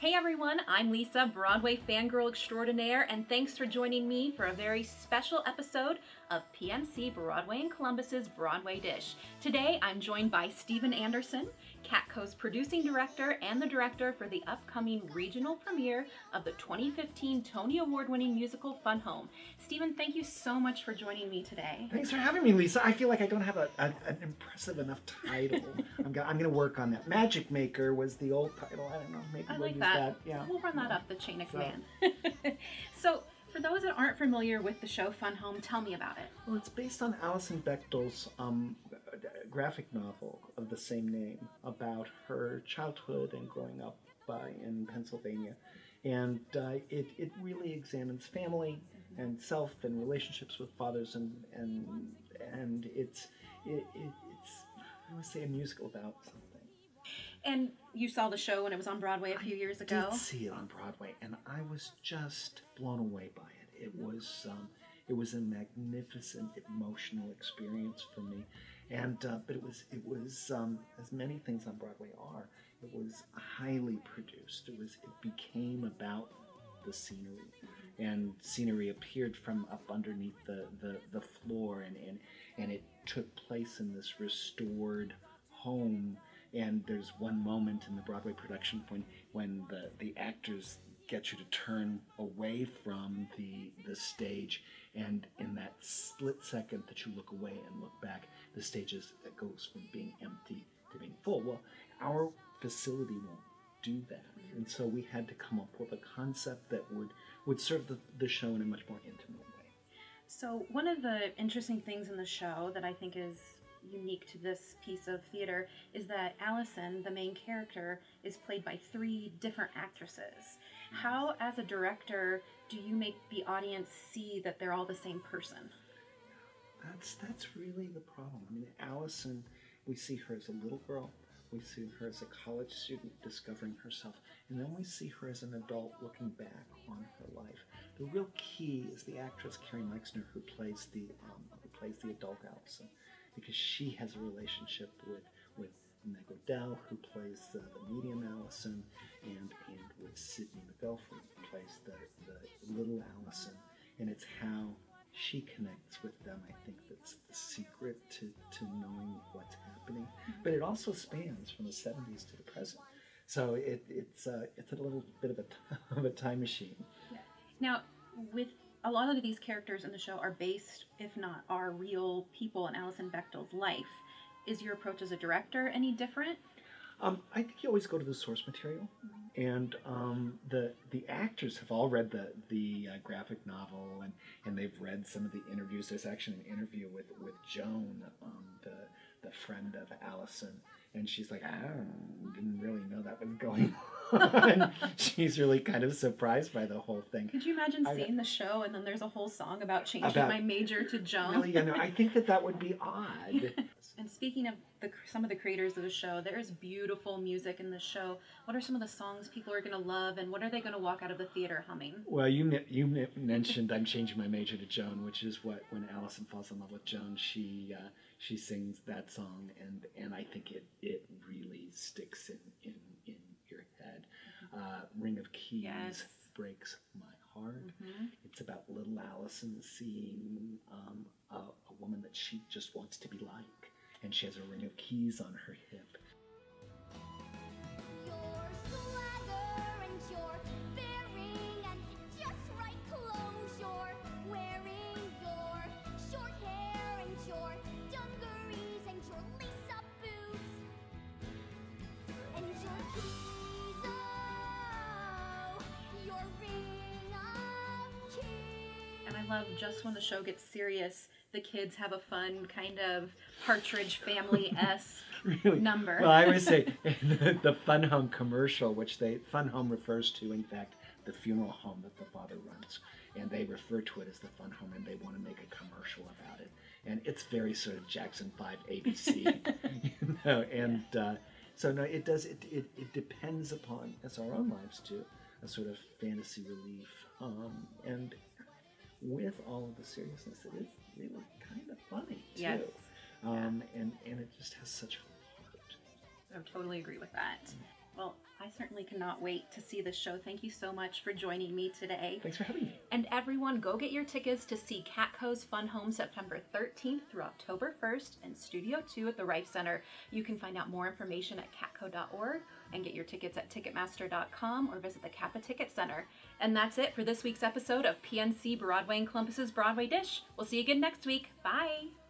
Hey everyone, I'm Lisa, Broadway fangirl extraordinaire, and thanks for joining me for a very special episode of PNC Broadway in Columbus's Broadway Dish. Today I'm joined by Stephen Anderson, CATCO's producing director and the director for the upcoming regional premiere of the 2015 Tony Award-winning musical Fun Home. Stephen, thank you so much for joining me today. Thanks for having me, Lisa. I feel like I don't have an impressive enough title. I'm going to work on that. Magic Maker was the old title. I don't know. Maybe I we'll like use that. Yeah. We'll run that up the chain of command. So, for those that aren't familiar with the show Fun Home, tell me about it. Well, it's based on Alison Bechdel's graphic novel of the same name about her childhood and growing up in Pennsylvania. And it really examines family and self and relationships with fathers and it's I would say a musical about something. And you saw the show when it was on Broadway a few years ago? I did see it on Broadway, and I was just blown away by it. It was a magnificent emotional experience for me, and but it was as many things on Broadway are. It was highly produced. It became about the scenery, and scenery appeared from up underneath the floor, and it took place in this restored home. And there's one moment in the Broadway production point when the actors get you to turn away from the stage, and in that split second that you look away and look back, the stage goes from being empty to being full. Well, our facility won't do that, and so we had to come up with a concept that would serve the show in a much more intimate way. So one of the interesting things in the show that I think is unique to this piece of theater is that Alison, the main character, is played by 3 different actresses. How, as a director, do you make the audience see that they're all the same person? That's really the problem. I mean, Alison, we see her as a little girl, we see her as a college student discovering herself, and then we see her as an adult looking back on her life. The real key is the actress Carrie Meixner, who plays the adult Alison, because she has a relationship with Meg Odell, who plays the medium Alison, and with Sydney McGough, who plays the little Alison, and it's how she connects with them. I think that's the secret to knowing what's happening. But it also spans from the 70s to the present, so it's a little bit of a time machine. Yeah. Now, with a lot of these characters in the show are based, if not are real people in Alison Bechdel's life. Is your approach as a director any different? I think you always go to the source material, and the actors have all read the graphic novel, and they've read some of the interviews. There's actually an interview with Joan, the friend of Alison, and she's like, I didn't really know that was going on. She's really kind of surprised by the whole thing. Could you imagine seeing the show and then there's a whole song about changing my major to Joan? Really, I think that would be odd. And speaking of some of the creators of the show, there's beautiful music in the show. What are some of the songs people are going to love, and what are they going to walk out of the theater humming? Well, you mentioned I'm changing my major to Joan, which is what, when Alison falls in love with Joan, she sings that song, and I think it really sticks in your head. Ring of Keys breaks my heart. It's about little Alison seeing a woman that she just wants to be like, and she has a ring of keys on her hip. Your swagger and your bearing and just right clothes you're wearing, your short hair and your dungarees and your lace-up boots and your keys, oh, your ring of keys. And I love just when the show gets serious, the kids have a fun kind of Partridge Family-esque Really? number. Well, I would say the Fun Home commercial, which Fun Home refers to, in fact, the funeral home that the father runs, and they refer to it as the Fun Home, and they want to make a commercial about it, and it's very sort of Jackson 5 ABC, and so no, it does. It depends upon, as our own lives do, a sort of fantasy relief, and with all of the seriousness, it is really kind of funny too. Yes. And it just has such heart. I totally agree with that. Well, I certainly cannot wait to see this show. Thank you so much for joining me today. Thanks for having me. And everyone, go get your tickets to see CATCO's Fun Home September 13th through October 1st in Studio 2 at the Rife Center. You can find out more information at catco.org and get your tickets at Ticketmaster.com or visit the Kappa Ticket Center. And that's it for this week's episode of PNC Broadway and Columbus's Broadway Dish. We'll see you again next week. Bye!